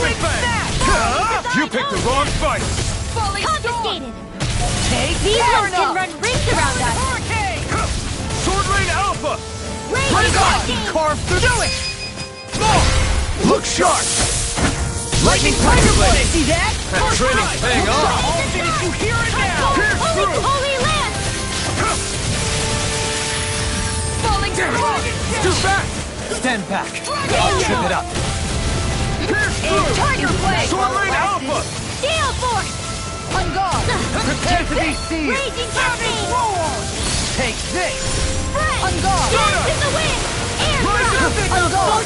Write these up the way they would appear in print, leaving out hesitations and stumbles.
Demon Fang! You picked the wrong fight! Confiscated! Take These care ones can run rings around us! Hurricane! Sword Rain Alpha! Raise Fucking carve through. Do it! Look sharp! Lightning Tiger Blade! See that? That training's paying off! I'll finish you here and now! Pierce through! Holy Lance! Falling Too fast! Stand back. I'll trip it up. Pierce through! Tiger Blade! Sword Rain Alpha! Gale Force! On guard! Prepare to be seized. Raging Cascade! Take this. On guard! Dance in the wind! Air thrust! On guard!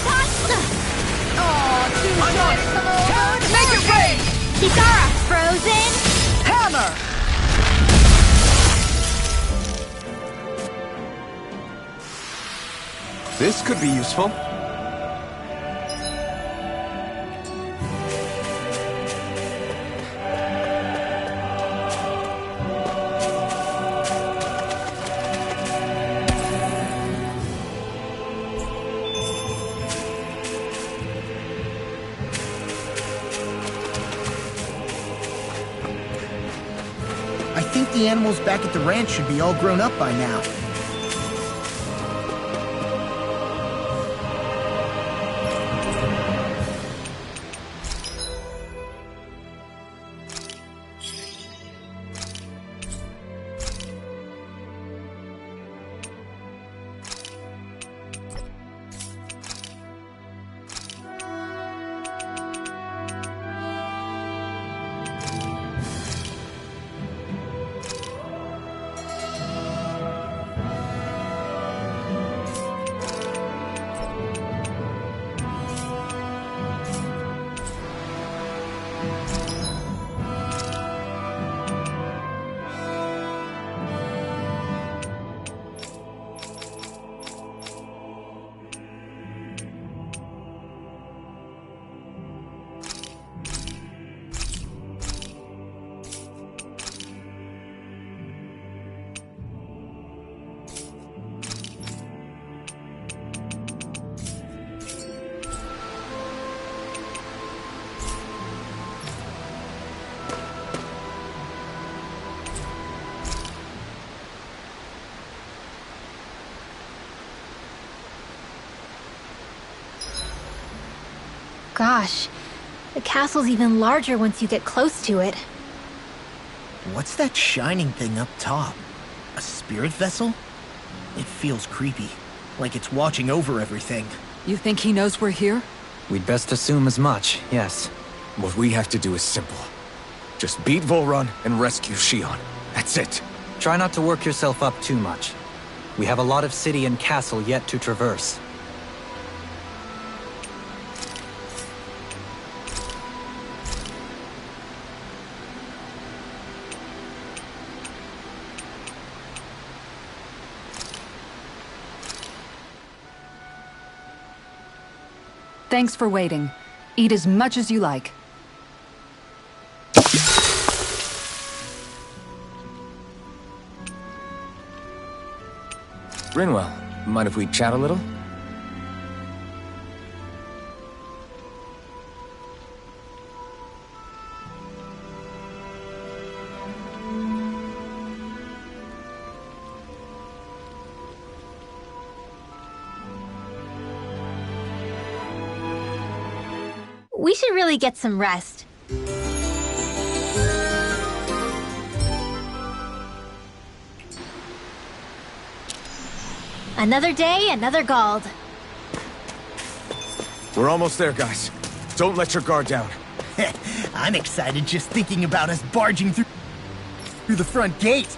Photon! Make it rain! Kitara! Frozen! Hammer! This could be useful. I think the animals back at the ranch should be all grown up by now. Gosh, the castle's even larger once you get close to it. What's that shining thing up top? A spirit vessel? It feels creepy, like it's watching over everything. You think he knows we're here? We'd best assume as much, yes. What we have to do is simple. Just beat Volrun and rescue Shion. That's it. Try not to work yourself up too much. We have a lot of city and castle yet to traverse. Thanks for waiting. Eat as much as you like. Rinwell, mind if we chat a little? We should really get some rest. Another day, another Gald. We're almost there, guys. Don't let your guard down. I'm excited just thinking about us barging through the front gate.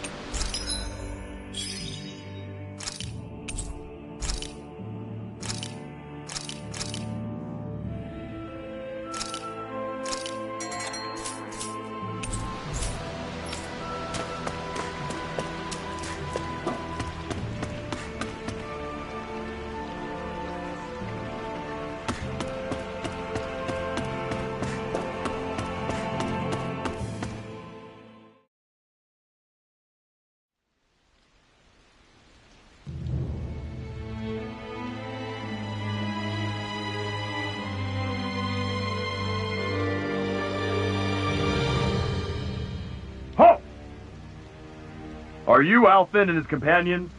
Are you Alphen and his companions?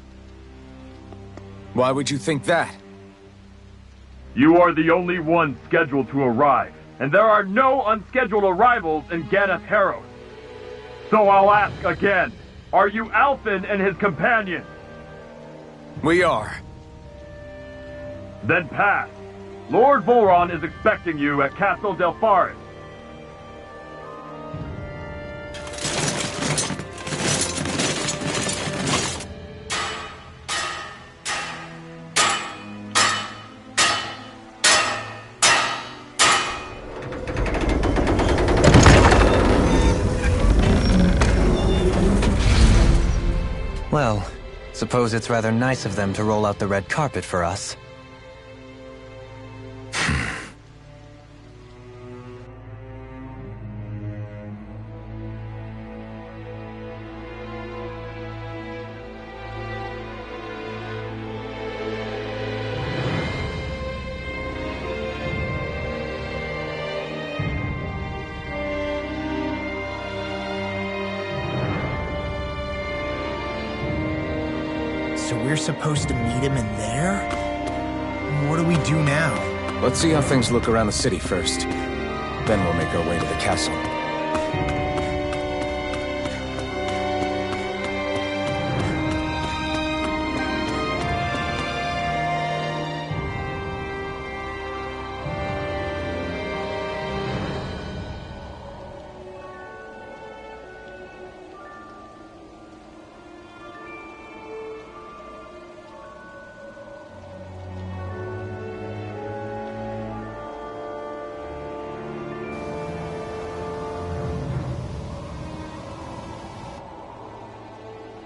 Why would you think that? You are the only one scheduled to arrive, and there are no unscheduled arrivals in Ganeth Haros. So I'll ask again, are you Alphen and his companions? We are. Then pass. Lord Volron is expecting you at Castle Delpharis. Well, suppose it's rather nice of them to roll out the red carpet for us. So we're supposed to meet him in there? What do we do now? Let's see how things look around the city first. Then we'll make our way to the castle.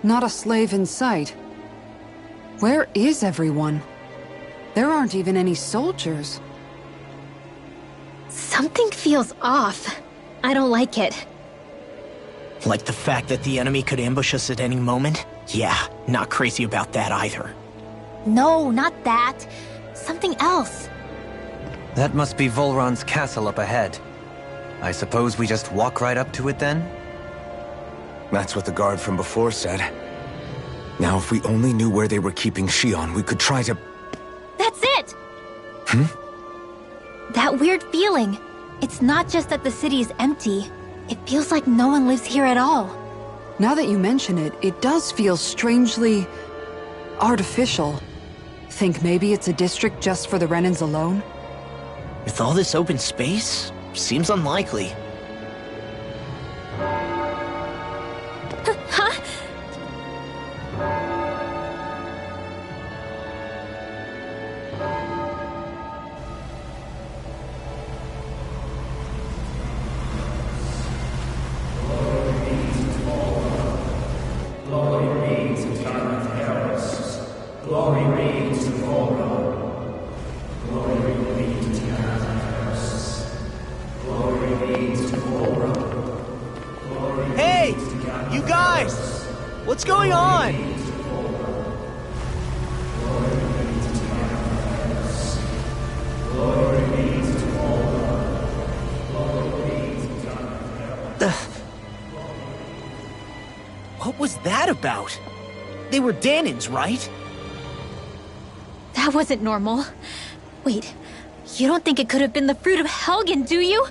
Not a slave in sight. Where is everyone? There aren't even any soldiers. Something feels off. I don't like it. Like the fact that the enemy could ambush us at any moment? Yeah, not crazy about that either. No, not that. Something else. That must be Volron's castle up ahead. I suppose we just walk right up to it then? That's what the guard from before said. Now, if we only knew where they were keeping Shion, we could try to... That's it! That weird feeling. It's not just that the city is empty. It feels like no one lives here at all. Now that you mention it, it does feel strangely... artificial. Think maybe it's a district just for the Renans alone? With all this open space, seems unlikely. Huh? Hey! You guys! What's going on? What was that about? They were Danins, right? That wasn't normal. Wait, you don't think it could have been the fruit of Helgen, do you?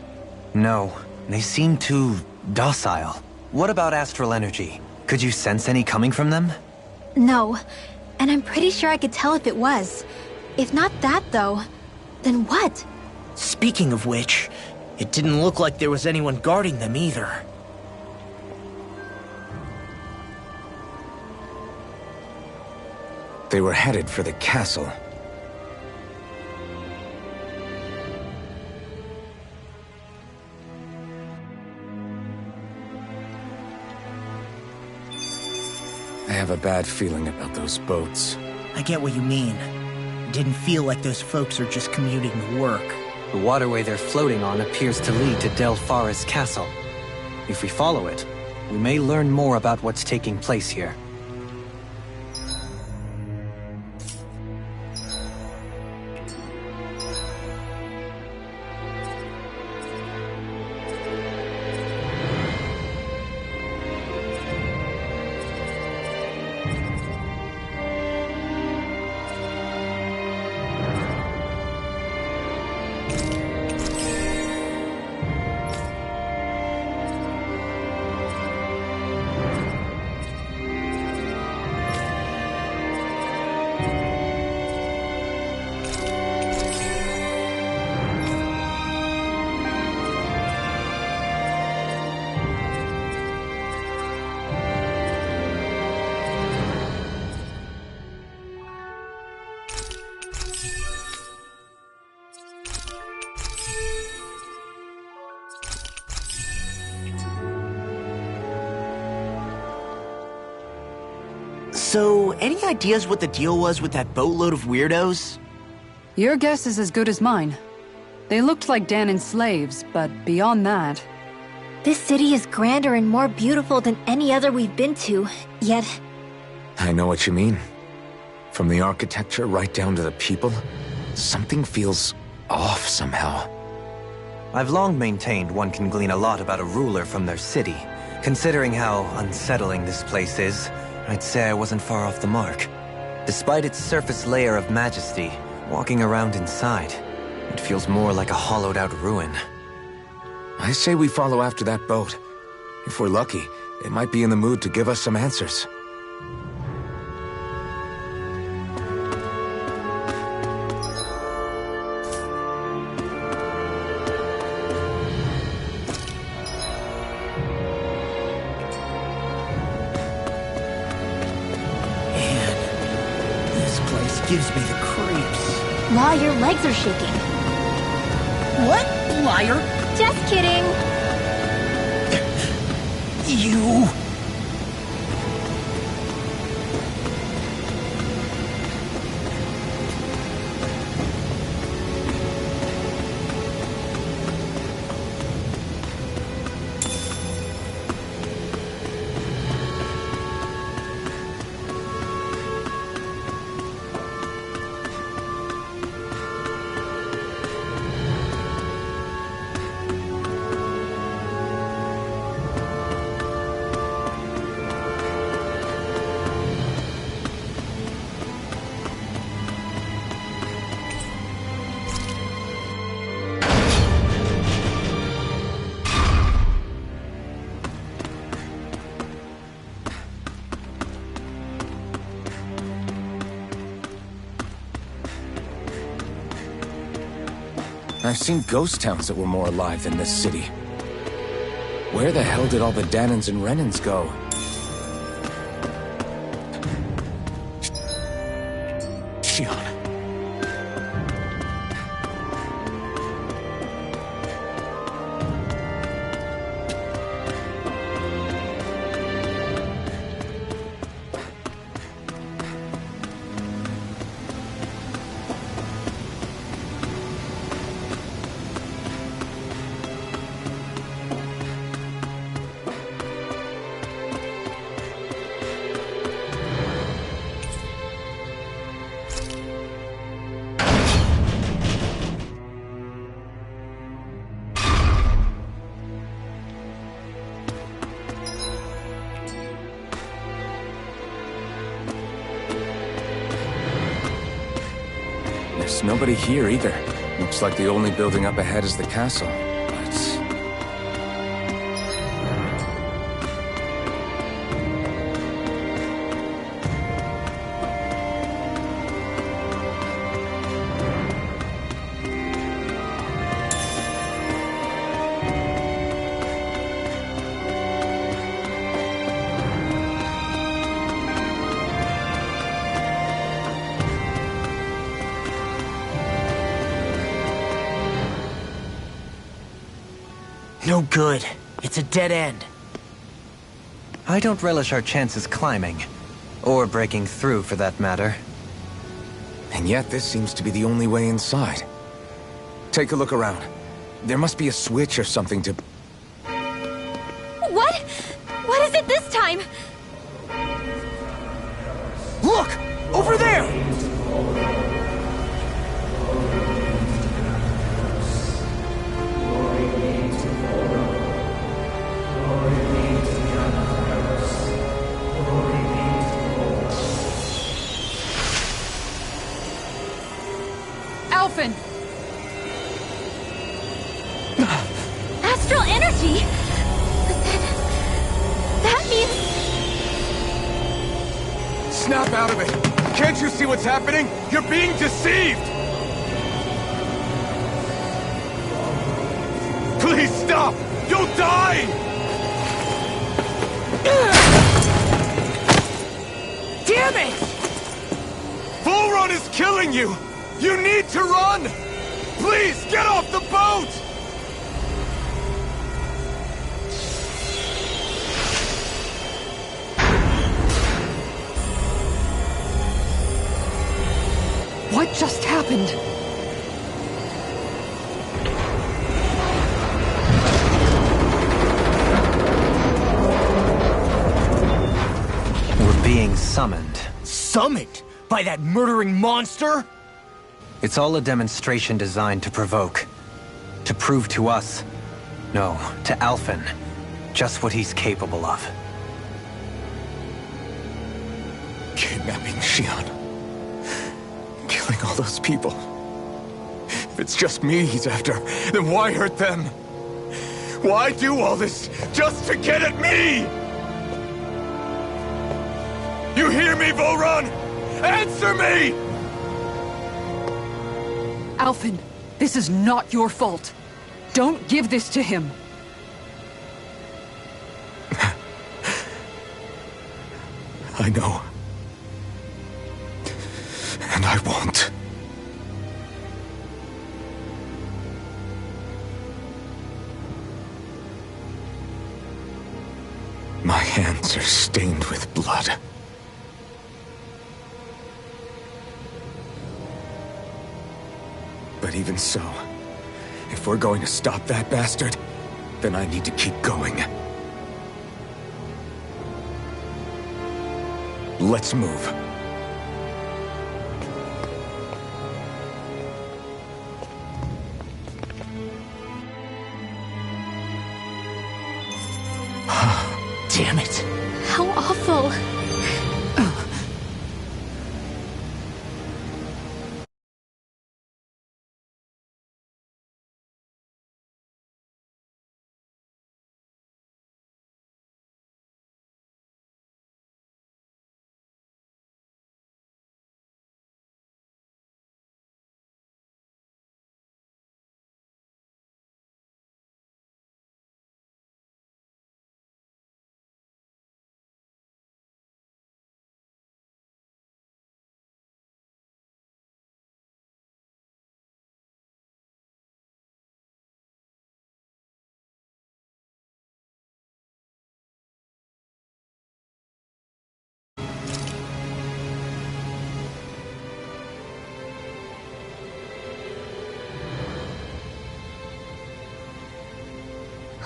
No, they seem too docile. What about astral energy? Could you sense any coming from them? No, and I'm pretty sure I could tell if it was. If not that, though, then what? Speaking of which, it didn't look like there was anyone guarding them either. They were headed for the castle. I have a bad feeling about those boats. I get what you mean. It didn't feel like those folks are just commuting to work. The waterway they're floating on appears to lead to Delpharis Castle. If we follow it, we may learn more about what's taking place here. So, any ideas what the deal was with that boatload of weirdos? Your guess is as good as mine. They looked like Danon's slaves, but beyond that... This city is grander and more beautiful than any other we've been to, yet... I know what you mean. From the architecture right down to the people, something feels off somehow. I've long maintained one can glean a lot about a ruler from their city. Considering how unsettling this place is, I'd say I wasn't far off the mark. Despite its surface layer of majesty, walking around inside, it feels more like a hollowed-out ruin. I say we follow after that boat. If we're lucky, it might be in the mood to give us some answers. Gives me the creeps. Law, your legs are shaking. What? Liar? Just kidding. You... I've seen ghost towns that were more alive than this city. Where the hell did all the Danons and Renans go? Shion. There's nobody here either. Looks like the only building up ahead is the castle, but... No good. It's a dead end. I don't relish our chances climbing. Or breaking through, for that matter. And yet this seems to be the only way inside. Take a look around. There must be a switch or something to... What? What is it this time? Look! Over there! Alphen! Astral energy? That means... Snap out of it! Can't you see what's happening? You're being deceived! Please stop! You'll die! Damn it! Bull Run is killing you! You need to run! Please, get off the boat! What just happened? We're being summoned. Summoned? By that murdering monster? It's all a demonstration designed to provoke. To prove to us, no, to Alphen, just what he's capable of. Kidnapping Xion. Killing all those people. If it's just me he's after, then why hurt them? Why do all this just to get at me? You hear me, Volron? Answer me! Alphen, this is not your fault. Don't give this to him. I know. And I won't. My hands are stained with blood. But even so, if we're going to stop that bastard, then I need to keep going. Let's move. Damn it. How awful.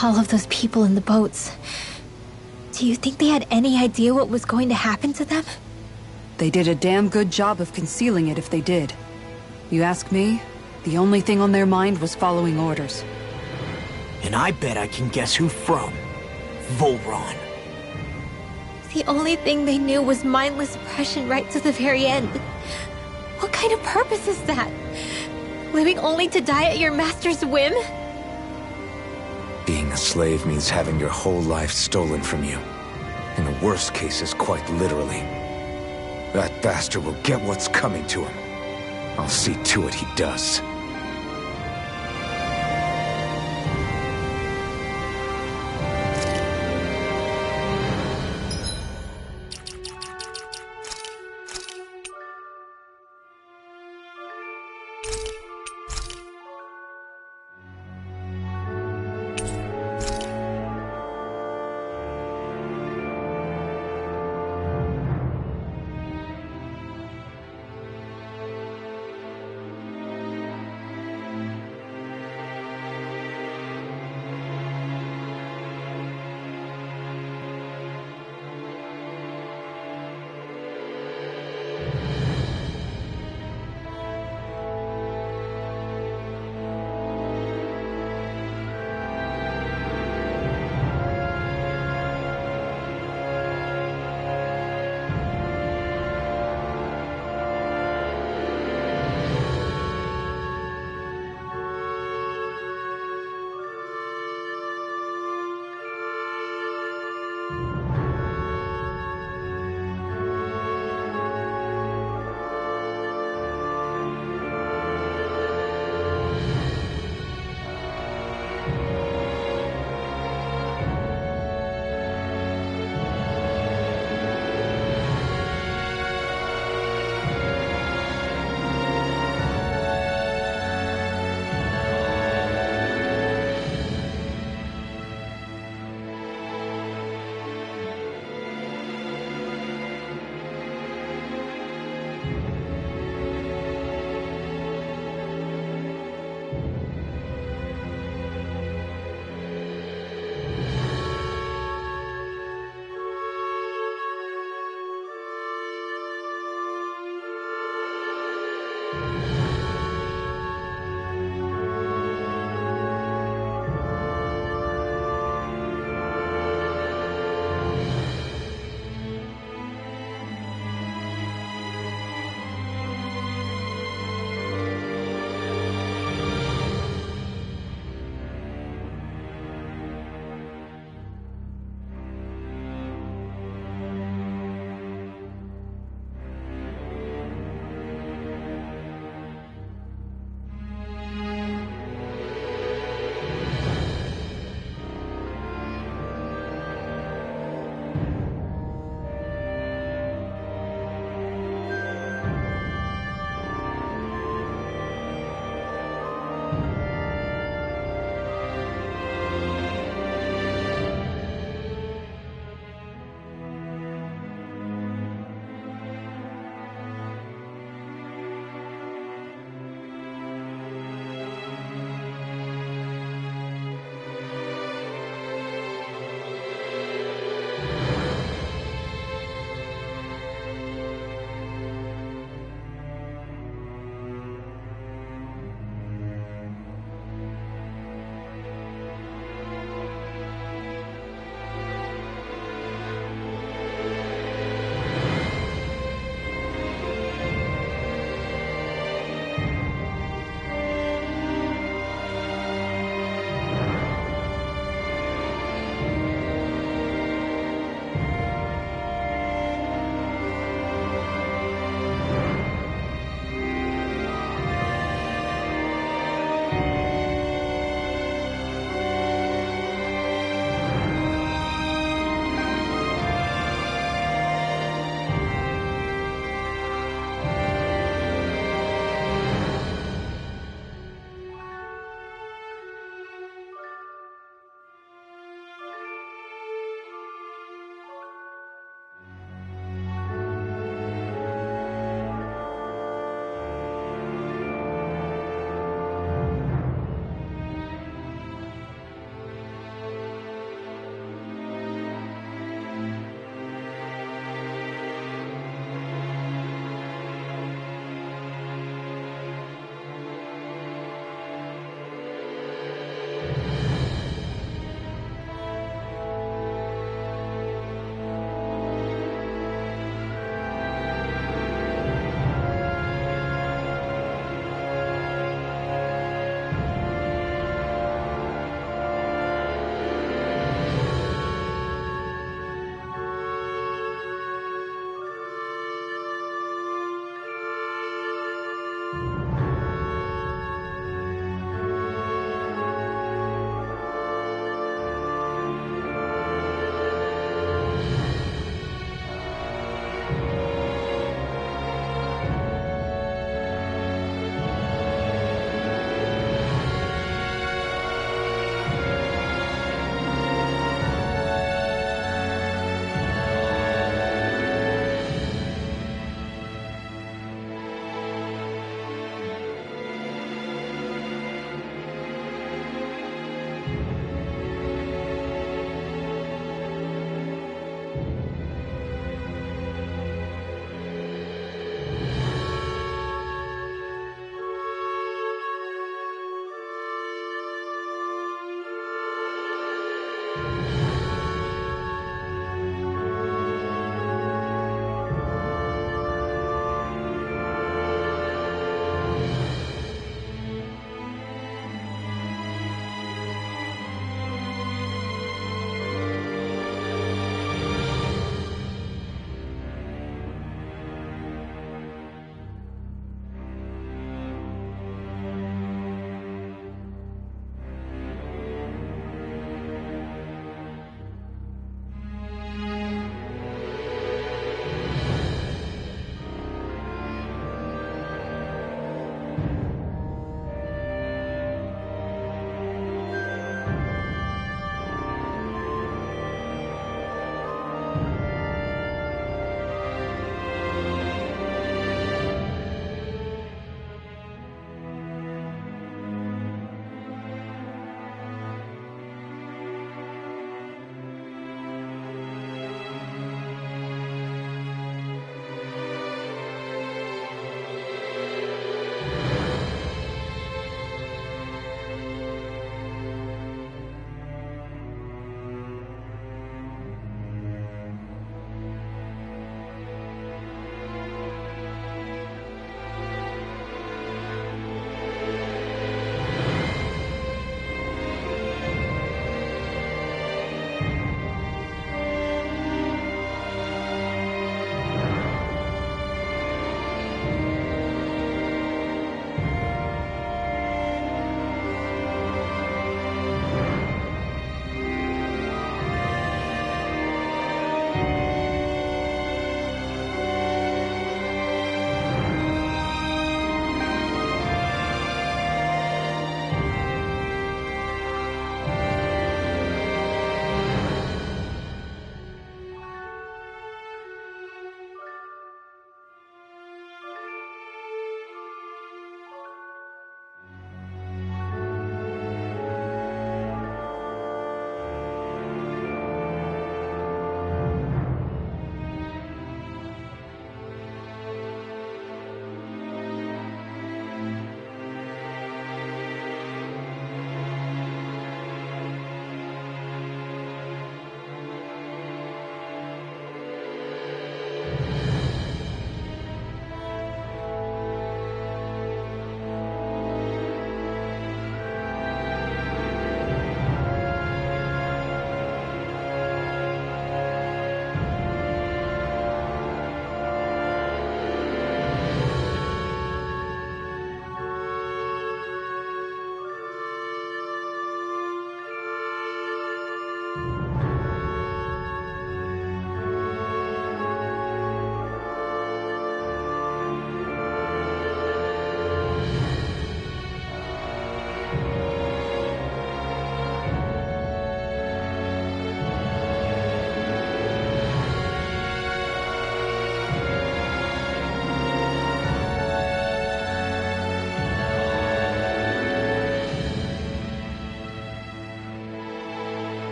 All of those people in the boats. Do you think they had any idea what was going to happen to them? They did a damn good job of concealing it if they did. You ask me, the only thing on their mind was following orders. And I bet I can guess who from. Volron. The only thing they knew was mindless oppression right to the very end. What kind of purpose is that? Living only to die at your master's whim? Being a slave means having your whole life stolen from you. In the worst cases, quite literally. That bastard will get what's coming to him. I'll see to it he does.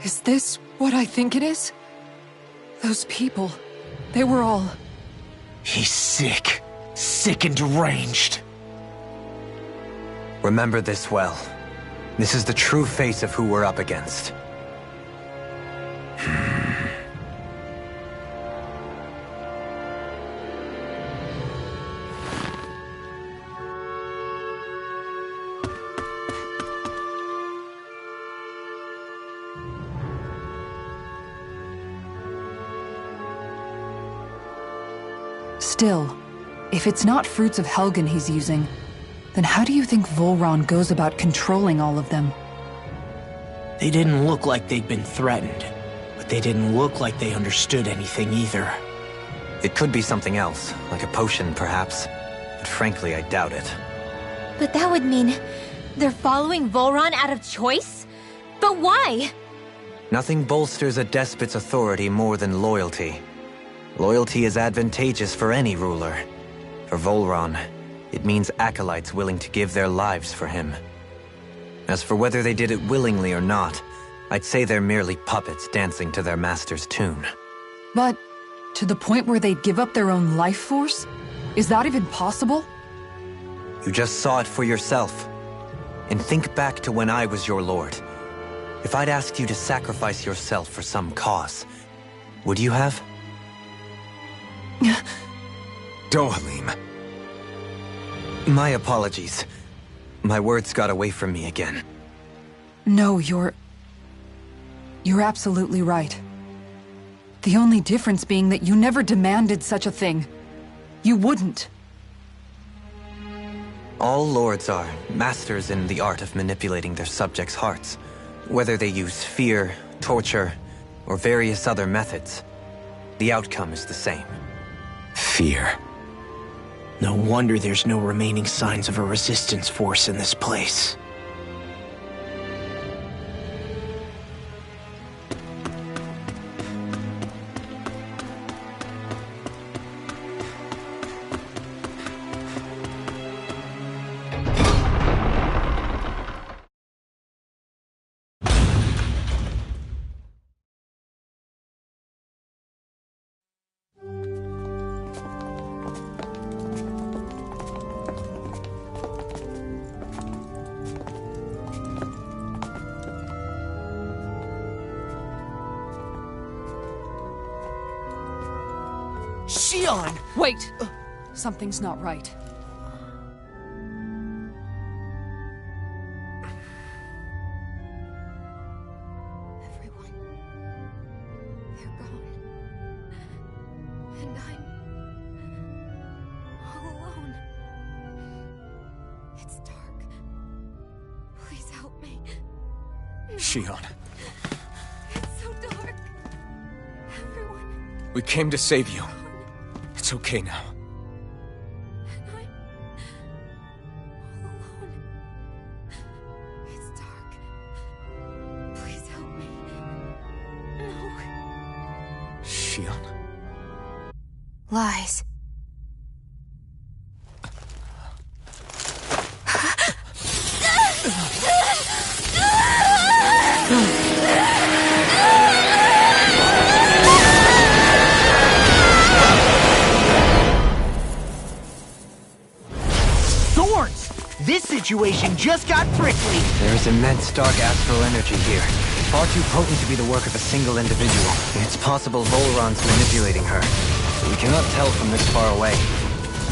Is this what I think it is? Those people, they were all... He's sick. Sick and deranged. Remember this well. This is the true face of who we're up against. Still, if it's not fruits of Helgen he's using, then how do you think Volron goes about controlling all of them? They didn't look like they'd been threatened, but they didn't look like they understood anything either. It could be something else, like a potion perhaps, but frankly I doubt it. But that would mean they're following Volron out of choice? But why? Nothing bolsters a despot's authority more than loyalty. Loyalty is advantageous for any ruler. For Volron, it means acolytes willing to give their lives for him. As for whether they did it willingly or not, I'd say they're merely puppets dancing to their master's tune. But, to the point where they'd give up their own life force? Is that even possible? You just saw it for yourself. And think back to when I was your lord. If I'd asked you to sacrifice yourself for some cause, would you have? Dohalim. My apologies. My words got away from me again. No, you're absolutely right. The only difference being that you never demanded such a thing. You wouldn't. All lords are masters in the art of manipulating their subjects' hearts. Whether they use fear, torture, or various other methods, the outcome is the same. Fear. No wonder there's no remaining signs of a resistance force in this place. Xion! Wait! Something's not right. Everyone. They're gone. And I'm all alone. It's dark. Please help me. Xion, It's so dark. Everyone. we came to save you. It's okay now. And I'm all alone. It's dark. Please help me. No. Xion. Lies. Thorns! This situation just got prickly. There is immense dark astral energy here. Far too potent to be the work of a single individual. It's possible Volron's manipulating her. But we cannot tell from this far away.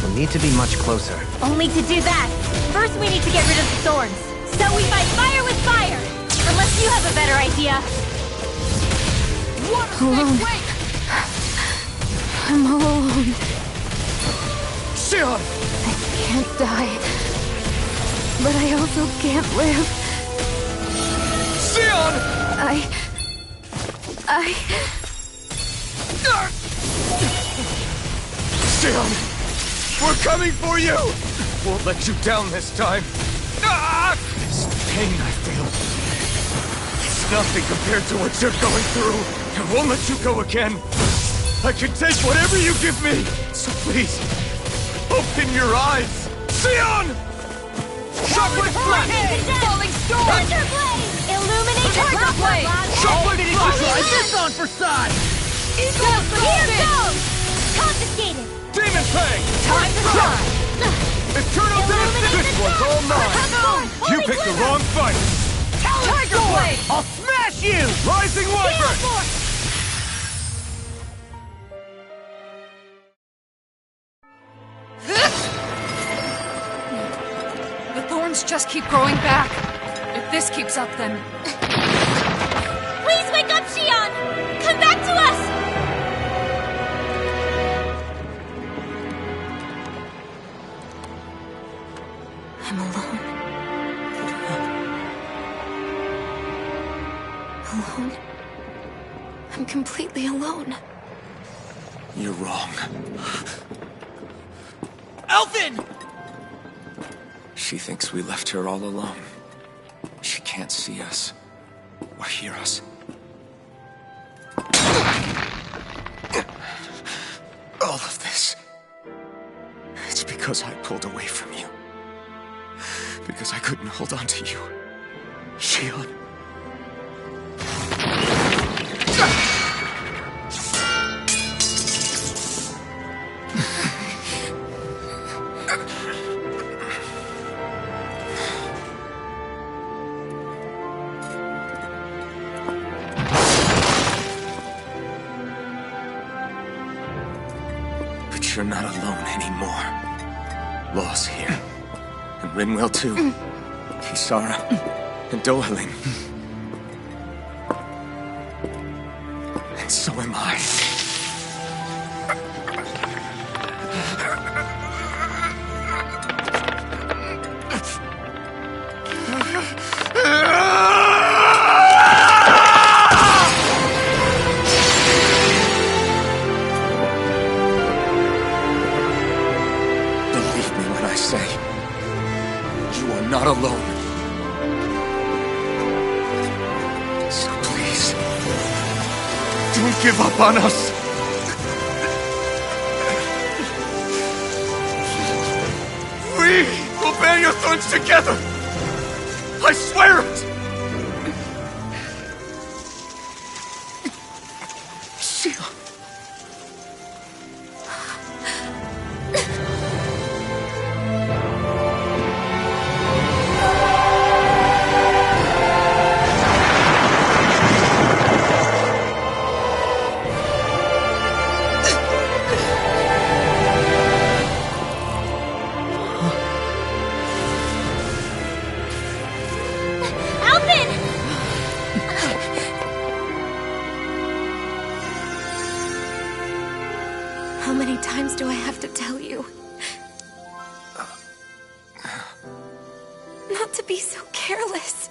We'll need to be much closer. Only to do that, first we need to get rid of the thorns. So we fight fire with fire! Unless you have a better idea. Alone. I'm all alone. Xion! I can't die. But I also can't live. Xion! Xion! We're coming for you! won't let you down this time. Ah! This pain I feel, it's nothing compared to what you're going through. I won't let you go again. I can take whatever you give me. So please, open your eyes. Sion! Chocolate Flame! Falling storm! Thunder Blade! Illuminate Thunder Blade! Chocolate Flame! Try this on for size! Here goes! Confiscated! Demon Fang! Time to shine! Eternal Dance! This one's all mine! You picked the wrong fight! Tiger Blade! I'll smash you! Rising Wyvern! The thorns just keep growing back. If this keeps up, then... Please wake up, Xion! Come back to us! I'm alone. Alone? I'm completely alone. You're wrong. Elfin! She thinks we left her all alone. She can't see us or hear us. All of this, it's because I pulled away from you. Because I couldn't hold on to you. Xion. But you're not alone anymore. Law's here. And Rinwell too. Kisara. And Dohaling. And so am I. Believe me when I say, you are not alone. So please, don't give up on us. We will bear your thorns together. I swear it. Xion. Alvin! How many times do I have to tell you? Not to be so careless.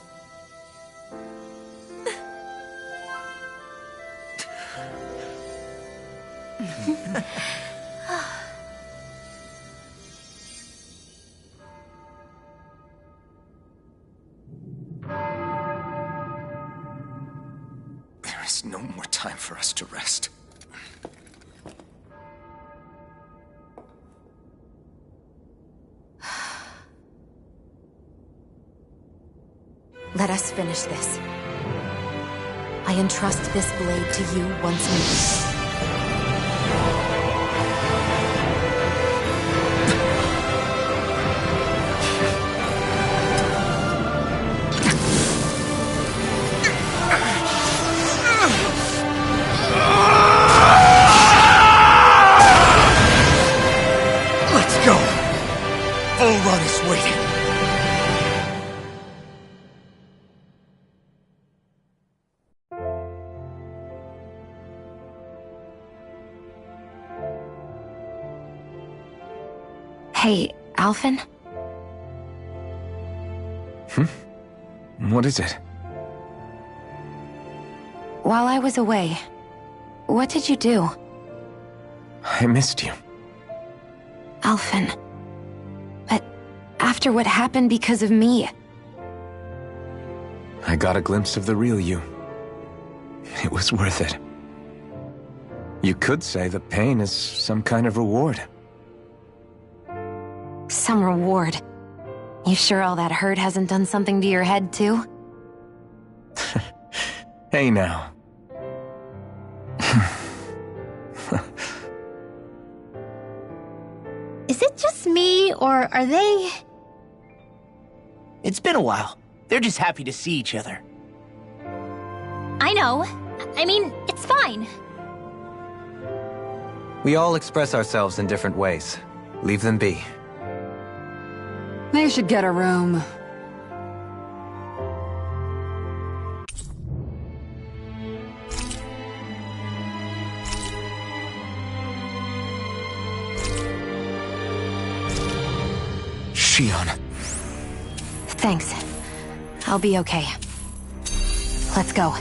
There is no more time for us to rest. Let us finish this. I entrust this blade to you once more. Let's go. Bull Run is waiting. Hey, Alvin? What is it? While I was away, what did you do? I missed you. Alvin. But After what happened because of me. I got a glimpse of the real you. It was worth it. You could say the pain is some kind of reward. Some reward. You sure all that hurt hasn't done something to your head, too? Hey now. Is it just me, or are they... It's been a while. They're just happy to see each other. I know. I mean, it's fine. We all express ourselves in different ways. Leave them be. They should get a room. Shion. Thanks. I'll be okay. Let's go.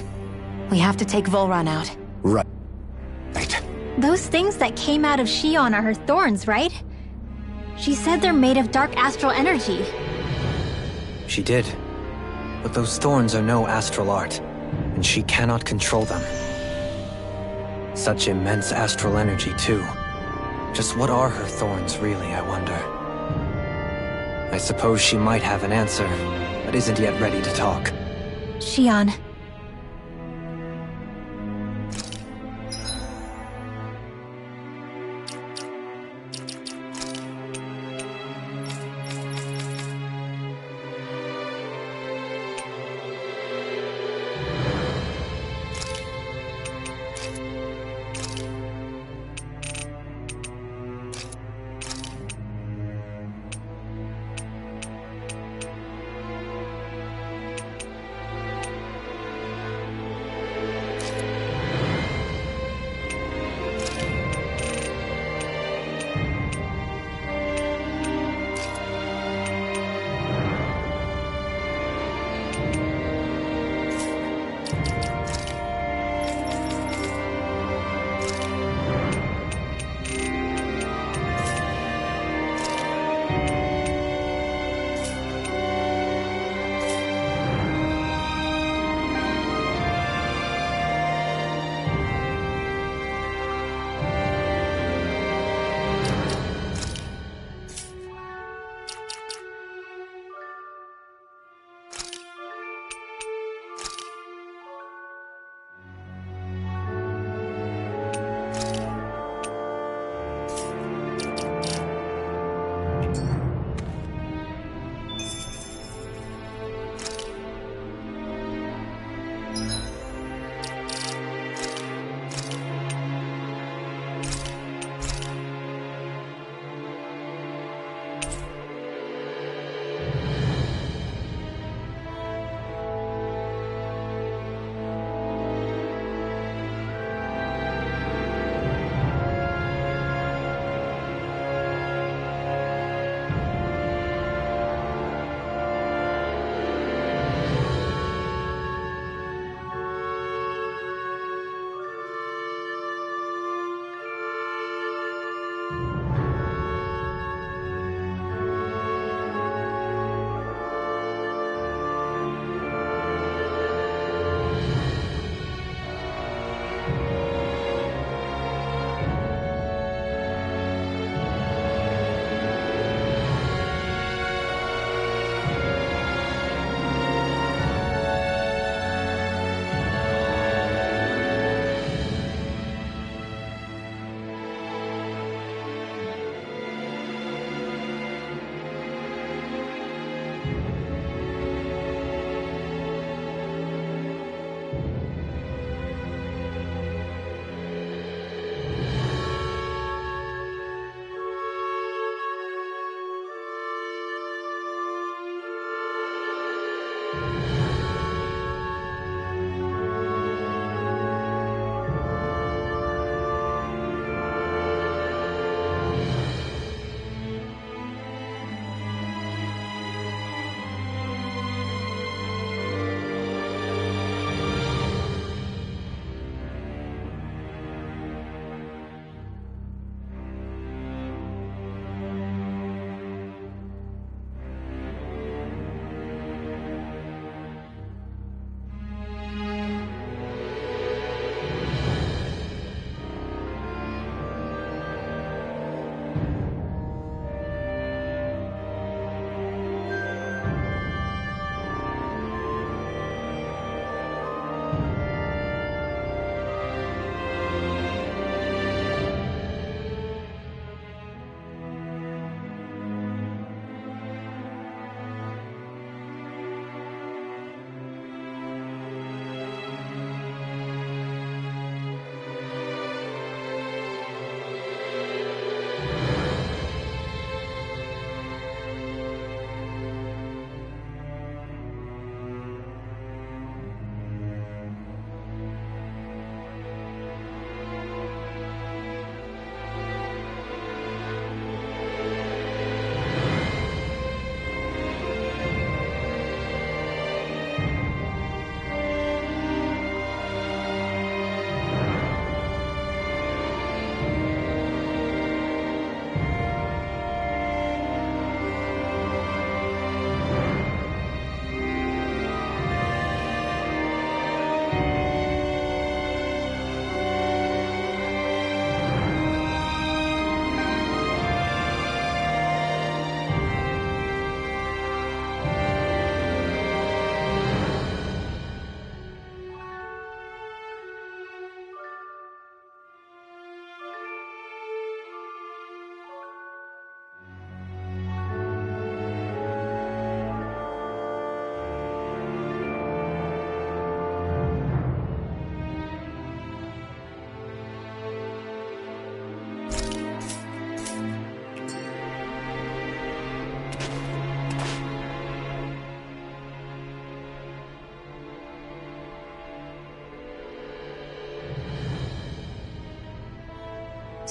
We have to take Volron out. Right. Those things that came out of Shion are her thorns, right? She said they're made of dark astral energy. She did. But those thorns are no astral art, and she cannot control them. Such immense astral energy, too. Just what are her thorns, really, I wonder? I suppose she might have an answer, but isn't yet ready to talk. Shion.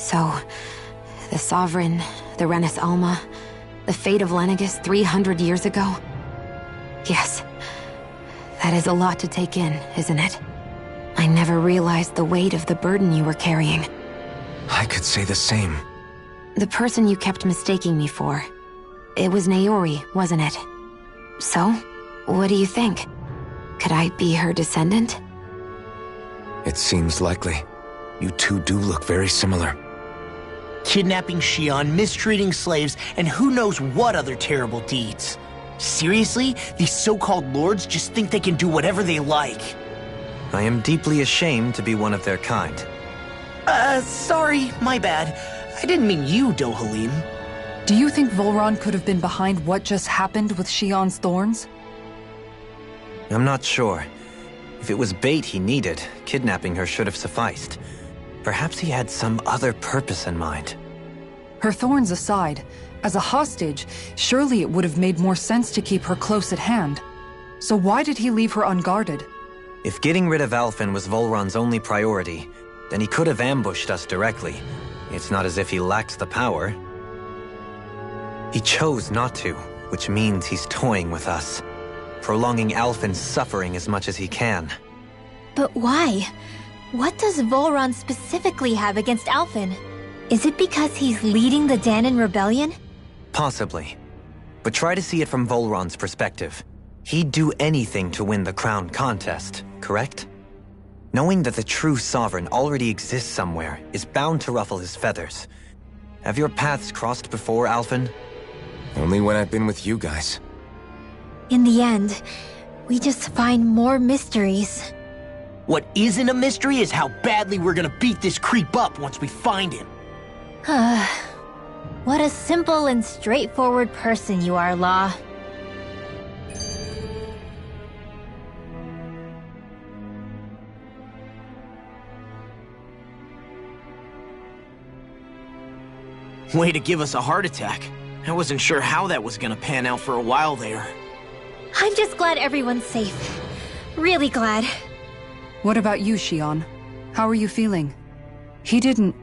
So, the Sovereign, the Renis Alma, the fate of Lenegus 300 years ago? Yes. That is a lot to take in, isn't it? I never realized the weight of the burden you were carrying. I could say the same. The person you kept mistaking me for, it was Naori, wasn't it? So, what do you think? Could I be her descendant? It seems likely. You two do look very similar. Kidnapping Xion, mistreating slaves, and who knows what other terrible deeds. Seriously? These so-called lords just think they can do whatever they like. I am deeply ashamed to be one of their kind. Sorry, my bad. I didn't mean you, Dohalim. Do you think Volron could have been behind what just happened with Xion's thorns? I'm not sure. If it was bait he needed, kidnapping her should have sufficed. Perhaps he had some other purpose in mind. Her thorns aside, as a hostage, surely it would have made more sense to keep her close at hand. So why did he leave her unguarded? If getting rid of Alphen was Volron's only priority, then he could have ambushed us directly. It's not as if he lacks the power. He chose not to, which means he's toying with us, prolonging Alphen's suffering as much as he can. But why? What does Volron specifically have against Alphen? Is it because he's leading the Danon rebellion? Possibly. But try to see it from Volron's perspective. He'd do anything to win the crown contest, correct? Knowing that the true sovereign already exists somewhere is bound to ruffle his feathers. Have your paths crossed before, Alphen? Only when I've been with you guys. In the end, we just find more mysteries. What isn't a mystery is how badly we're gonna beat this creep up once we find him. What a simple and straightforward person you are, Law. Way to give us a heart attack. I wasn't sure how that was gonna pan out for a while there. I'm just glad everyone's safe. Really glad. What about you, Xion? How are you feeling? He didn't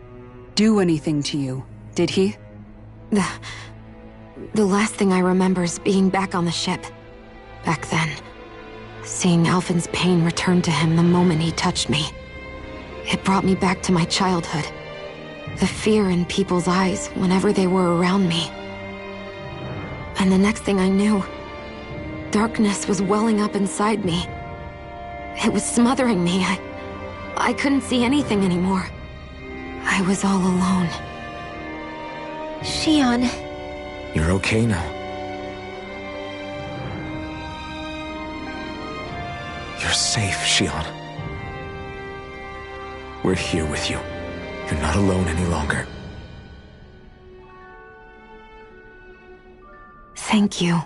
do anything to you, did he? The last thing I remember is being back on the ship. Back then. Seeing Alphen's pain return to him the moment he touched me. It brought me back to my childhood. The fear in people's eyes whenever they were around me. And the next thing I knew, darkness was welling up inside me. It was smothering me. I couldn't see anything anymore. I was all alone. Xion. You're okay now. You're safe, Xion. We're here with you. You're not alone any longer. Thank you.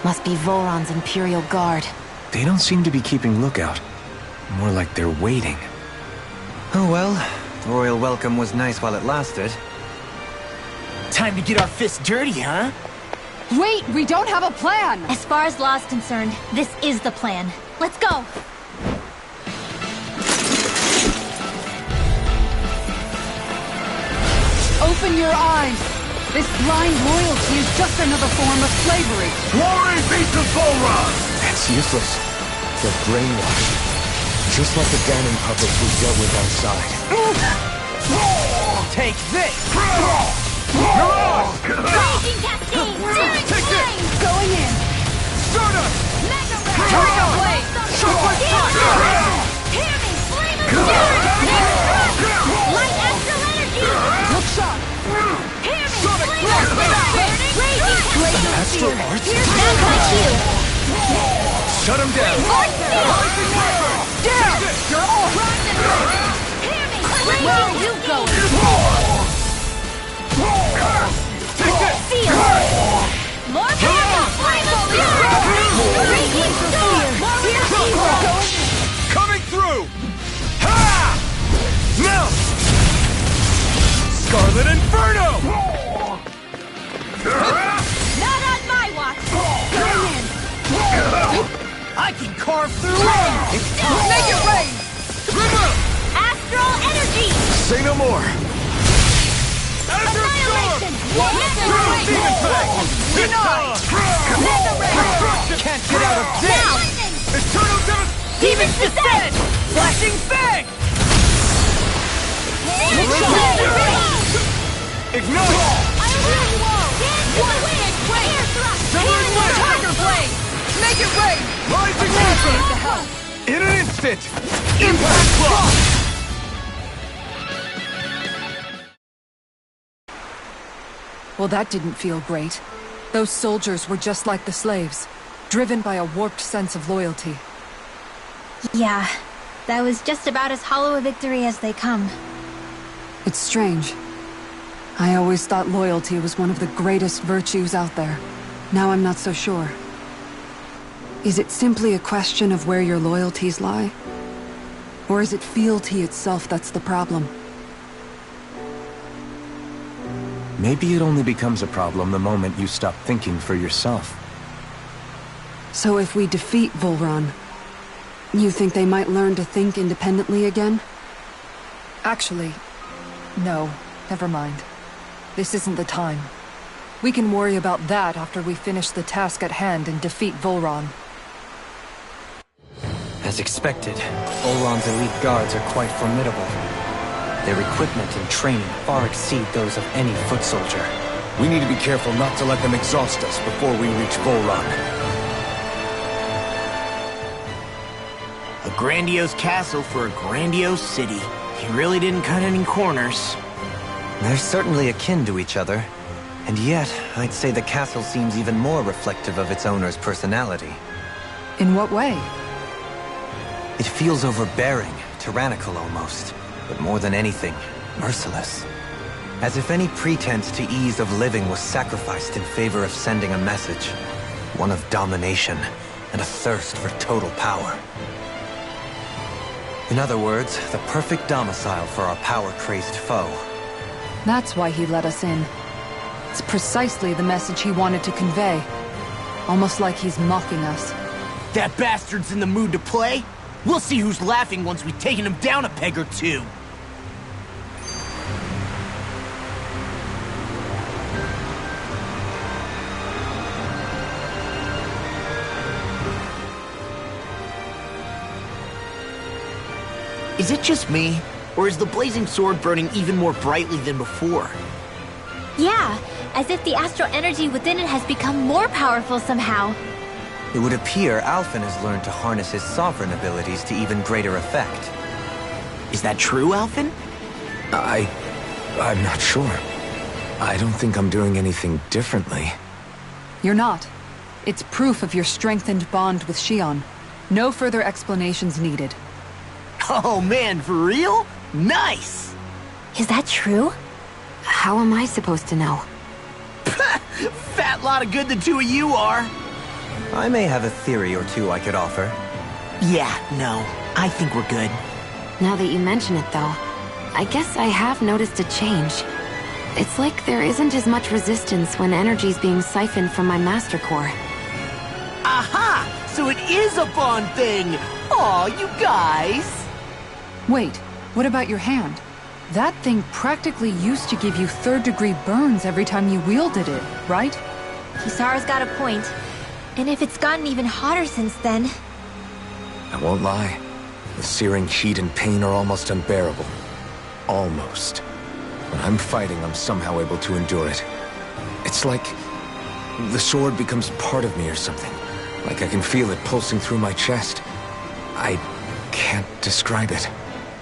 Must be Volron's Imperial Guard. They don't seem to be keeping lookout. More like they're waiting. Oh well, the royal welcome was nice while it lasted. Time to get our fists dirty, huh? Wait, we don't have a plan! As far as Law's concerned, this is the plan. Let's go! Open your eyes! This blind loyalty is just another form of slavery. Glory be to Volron! It's useless. They're brainwashed. Just like the damning puppets we dealt with outside. Take this! Raging Cascade! Searing Flame! Going in! Stardust! Mega Trigger Blade! Shockwave Strike! Hear me! Flame of Fury! Light Astral Energy! Look sharp! Hear me! Sonic Flame of Blast! Fury! Raging Blade of Astral Fear! Arts? Sounds like you! Shut him down! Force Field! Down! You're all Rise and burn! Hear me! Where are you going? Take this! Field! More power! Flame of Fury! Raging Storm! More Coming through! Ha! Now! Scarlet Inferno! Not on my watch! Going in! I can carve through Make it rain! Astral Energy! Say no more! Annihilation! Turtle Demon Fang! Denied! Mega Ray! Can't get out of this! Now! Lightning! Eternal Devastation! Demon's Descent! Flashing Fang! Ignite! Iron Wall! Dance to the wind! Air Thrust! Severing Wind! Tiger Blade! Make it rain! Rising Weapon! In an instant! Impact Block! Well, that didn't feel great. Those soldiers were just like the slaves, driven by a warped sense of loyalty. Yeah, that was just about as hollow a victory as they come. It's strange. I always thought loyalty was one of the greatest virtues out there. Now I'm not so sure. Is it simply a question of where your loyalties lie? Or is it fealty itself that's the problem? Maybe it only becomes a problem the moment you stop thinking for yourself. So if we defeat Volron, you think they might learn to think independently again? Actually, no. Never mind. This isn't the time. We can worry about that after we finish the task at hand and defeat Volron. As expected, Volron's elite guards are quite formidable. Their equipment and training far exceed those of any foot soldier. We need to be careful not to let them exhaust us before we reach Volron. A grandiose castle for a grandiose city. He really didn't cut any corners. They're certainly akin to each other. And yet, I'd say the castle seems even more reflective of its owner's personality. In what way? It feels overbearing, tyrannical almost. But more than anything, merciless. As if any pretense to ease of living was sacrificed in favor of sending a message. One of domination, and a thirst for total power. In other words, the perfect domicile for our power-crazed foe. That's why he let us in. It's precisely the message he wanted to convey. Almost like he's mocking us. That bastard's in the mood to play? We'll see who's laughing once we've taken him down a peg or two. Is it just me? Or is the blazing sword burning even more brightly than before? Yeah, as if the astral energy within it has become more powerful somehow. It would appear Alphen has learned to harness his sovereign abilities to even greater effect. Is that true, Alphen? I'm not sure. I don't think I'm doing anything differently. You're not. It's proof of your strengthened bond with Xion. No further explanations needed. Oh man, for real? Nice! Is that true? How am I supposed to know? Fat lot of good the two of you are. I may have a theory or two I could offer. Yeah, no. I think we're good. Now that you mention it, though, I guess I have noticed a change. It's like there isn't as much resistance when energy's being siphoned from my Master Core. Aha! So it is a bond thing! Aw, you guys! Wait, what about your hand? That thing practically used to give you third-degree burns every time you wielded it, right? Kisara's got a point. And if it's gotten even hotter since then... I won't lie. The searing heat and pain are almost unbearable. Almost. When I'm fighting, I'm somehow able to endure it. It's like the sword becomes part of me or something. Like I can feel it pulsing through my chest. I can't describe it.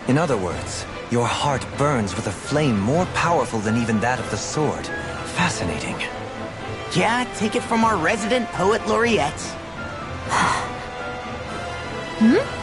In other words, your heart burns with a flame more powerful than even that of the sword. Fascinating. Yeah, take it from our resident poet laureate. Hmm?